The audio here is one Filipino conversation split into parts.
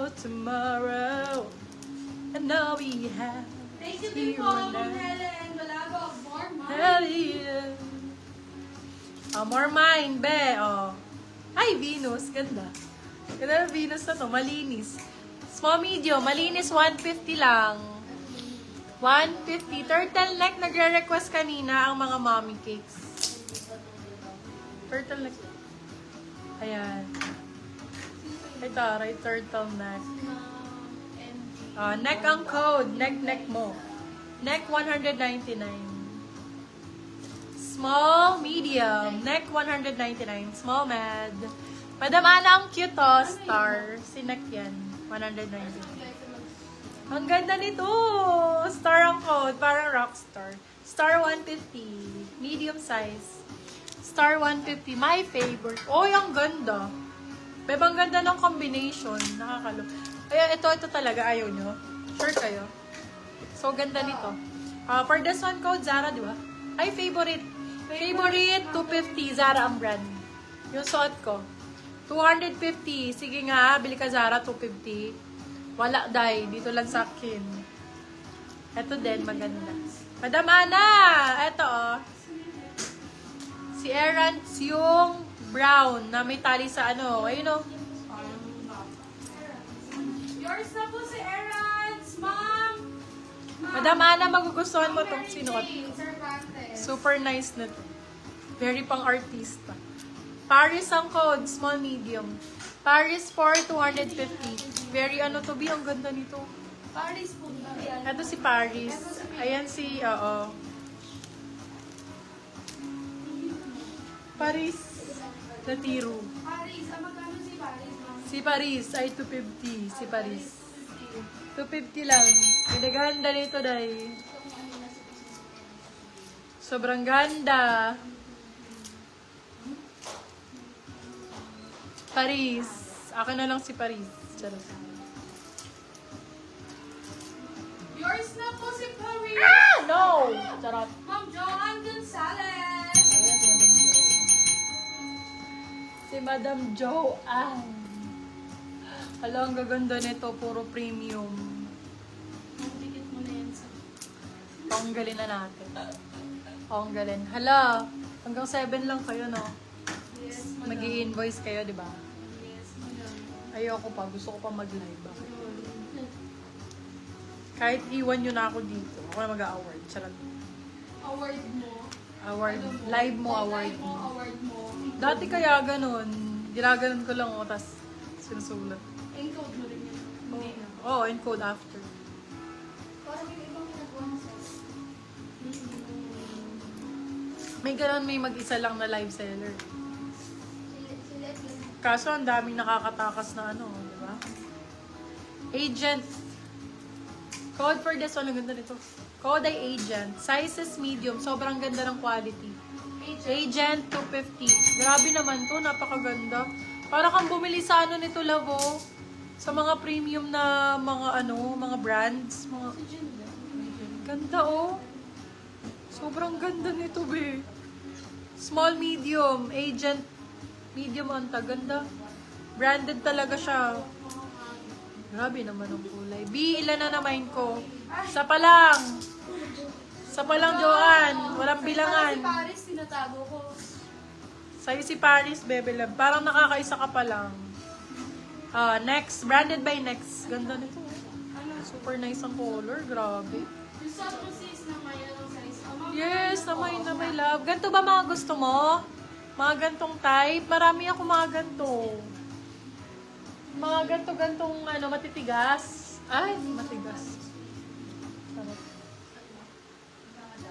no tomorrow. And now we have Thank you din po, Ma'am Helen. Malabo, more money. hell yeah. Oh, more mine, be. Oh. Ay, Venus. Ganda. Ganda ng Venus na to. Malinis. Small medium. Malinis, 150 lang. 150. Turtleneck. Nagre-request kanina ang mga mommy cakes. Turtleneck. Ayan. Ito, right turtleneck. Neck ang code. Neck mo. Neck 199. Small, medium. Neck 199. Small, med. Madam Ana, ang cute oh. Star. Si neck yan. 199. Ang ganda nito. Star ang code. Parang rockstar. Star 150. Medium size. Star 150. My favorite. Oh, ang ganda. Bebang ganda ng combination. Nakakalo. Ay, ito talaga. Ayaw nyo. Sure kayo? So, ganda nito. For this one code, Zara, di ba? Ay, favorite. Favorite, 250. Zara ang brand. Yung suot ko. 250. Sige nga, bili ka Zara, 250. Wala, dai. Dito lang sa akin. Ito din, maganda. Madam Ana! Ito, oh. Si Errants yung brown na may tali sa ano. Ayun, oh. Yours na po si Errants, Ma'am. Madam Ana, magugustuhan mo itong sinuot. Cervantes. Super nice na to. Very pang artista. Paris ang code, small medium. Paris for 250. Very ano to, be ang ganda nito. Paris po ba yan? Ito si Paris. Ayan si, oo. Paris. Natiro. Paris, magkano si Paris, Ma'am? Si Paris ay 250. Si Paris. 250 lang. Pinaganda nito, day. Sobrang ganda. Paris. Akin na lang si Paris. Charot. Yours na po si Paris. Ah! No! Charot. Ma'am Joanne Gonzalez. Ayan, si Madam Joanne. Hala, ang gaganda nito. Puro premium. Magdikit mo na yan sa... Panggalin na natin. Panggalin. Hala, hanggang 7 lang kayo, no? Yes, madam. Mag-i-invoice kayo, di ba? Yes, madam. Ayoko pa. Gusto ko pa mag-live. Bakit? Kahit iwan nyo na ako dito. Ako na mag-award. Charot. Award mo. Award. Ano mo? Live mo, award Live mo. award mo. Dati kaya ganun. Ginaganon ko lang, oh, tas sinusulat. Encode mo rin yan. Hindi na. Oo, encode after. Parang yung ibang nagawa ng sauce. May ganun, may mag-isa lang na live seller. Silet lang. Kaso, ang daming nakakatakas na ano, di ba? Agent. Code for this one, ang ganda nito. Code ay agent. Sizes medium. Sobrang ganda ng quality. Agent 250. Grabe naman to, napakaganda. Para kang bumili sa ano nito, Lavo. Sa mga premium na mga ano, mga brands. Mga... Ganda, oh. Sobrang ganda nito, be. Small, medium. Agent, medium anta. Ganda. Branded talaga siya. Grabe naman ang kulay. B, ilan na naman ko? Isa pa lang. Isa pa lang, Joanne. Walang bilangan. Si Paris, tinatago ko. Sa'yo si Paris, Bebe Love. Parang nakakaisa ka pa lang. Next. Branded by Next. Ganda nito. Super nice ang color. Grabe. Yung sa sis na may anong size. Yes, na may love. Ganto ba mga gusto mo? Mga gantong type? Marami ako mga ganto. Mga ganto-gantong ano, matitigas. Ay, matigas. Sarap.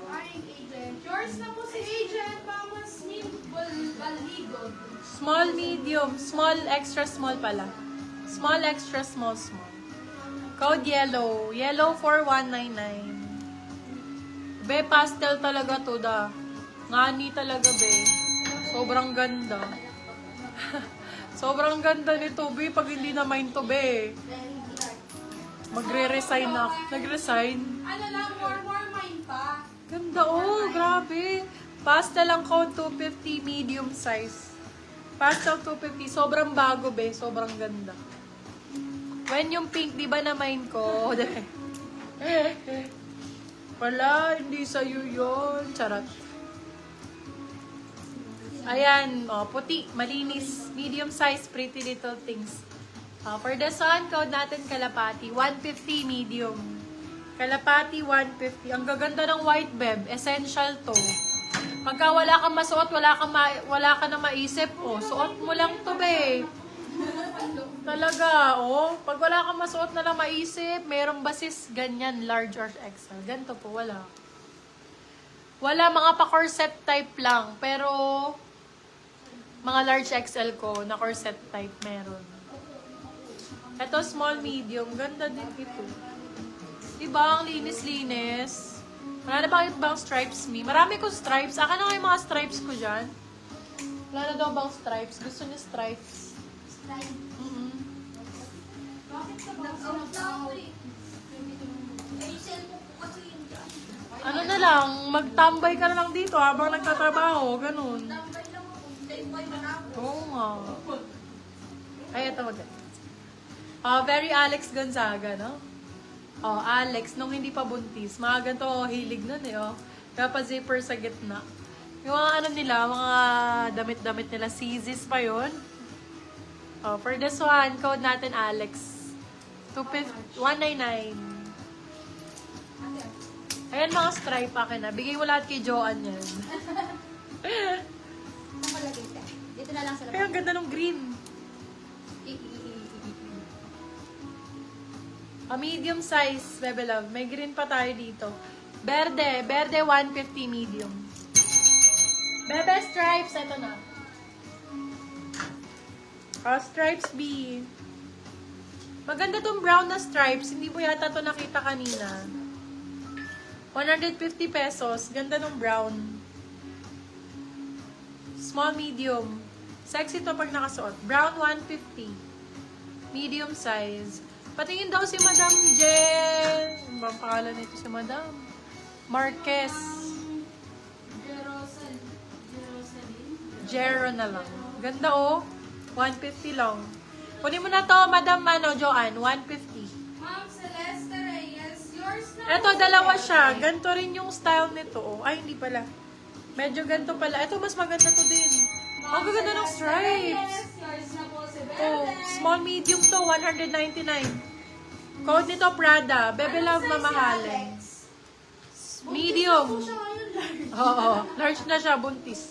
Ay, agent. Yours na po si agent. Mama Smith Balhigod. Small, medium. Small, extra small pala. Small, extra small, small. Code yellow. Yellow for 199. Be, pastel talaga to da. Ngani talaga, be. Sobrang ganda. Sobrang ganda nito, be. Pag hindi na mine to, be. Magre-resign na. Nag-resign. Ano lang, more mine pa. Ganda, oh. Grabe. Pastel ang code 250 medium size. Pastel 250. Sobrang bago, be. Sobrang ganda. When yung pink, di ba na mine ko? Wala, hindi sa'yo yun. Charot. Ayan, oh, puti, malinis. Medium size, pretty little things. For the sun, code natin kalapati. 150 medium. Kalapati, 150. Ang gaganda ng white beb. Essential to. Pagka wala kang masuot, wala ka na maisip, oh, suot mo lang to, be. Talaga, oh. Pag wala kang masuot na lang maisip, merong basis ganyan, large or XL. Ganito po, wala. Wala, mga pa-corset type lang. Pero, mga large XL ko, na corset type meron. Ito, small, medium. Ganda din ito. Diba? Ang linis-linis. Wala na bakit bang stripes me? Marami kong stripes. Akin na nga yung mga stripes ko dyan. Wala na daw bang stripes? Gusto niya stripes. Bakit sa box na ay, cellphone ko kasi yun dyan. Ano na lang, magtambay ka na lang dito habang nagtatrabaho. Ganun. Tambay lang ako. Hindi mo ay manako. Oo nga. Ay, ito maganda. Very Alex Gonzaga, no? Oh, Alex, nung hindi pa buntis. Mga ganito, hilig nun eh, oh. Kaya pa zipper sa gitna. Yung mga ano nila, mga damit-damit nila, CZs pa yun. Oh, for this one, code natin Alex. 199. Ayan mga stripe akin na. Bigay mo lahat kay Joanne yan. Nakalagay ka. Dito na lang sa Kaya ang ganda ng green. Medium size, Bebe Love. May green pa tayo dito. Berde 150 medium. Bebe stripes, ito na. Stripes B. Maganda tong brown na stripes. Hindi mo yata to nakita kanina. 150 pesos. Ganda nung brown. Small, medium. Sexy to pag nakasuot. Brown, 150. Medium size. Patingin daw si Madam Jen. Ano ba ang pangalan nito si Madam? Marquez. Jero na lang. Ganda oh. 150 lang. Kunin mo na to, Madam Joanne. 150. Ma'am Celeste Reyes, yours na. Eto, dalawa siya. Ganto rin yung style nito. Oh. Ay, hindi pala. Medyo ganto pala. Eto, mas maganda to din. Oh, gaganda ng stripes. Yours na po si Belle. Oh, small medium to, 199. Code nito Prada. Bebe Love mamahalin. Medium. Oo, large na siya, buntis.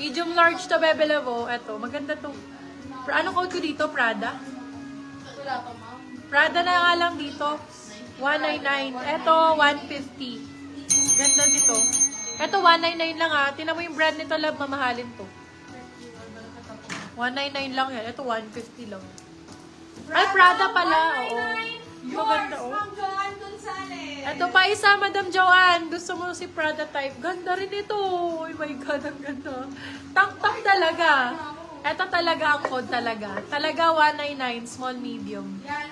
Medium large to Bebe Love. Oh, eto, maganda to. Anong code ko dito? Prada? Wala pa, ma'am. Prada na nga lang dito. 199. Eto, 150. Ganda dito. Eto, 199 lang ha. Tinan mo yung brand nito, love, mamahalin to. 199 lang yan. Ito, 150 lang. Ay, Prada pala. Oo. Maganda, oh. Ma'am Joanne Gonzalez. Ito pa isa, Madam Joanne. Gusto mo si Prada type. Ganda rin ito. Oh my God, ang ganda. Tank-tank talaga. Ito talaga ang code talaga. Talaga 199, small, medium. Yan,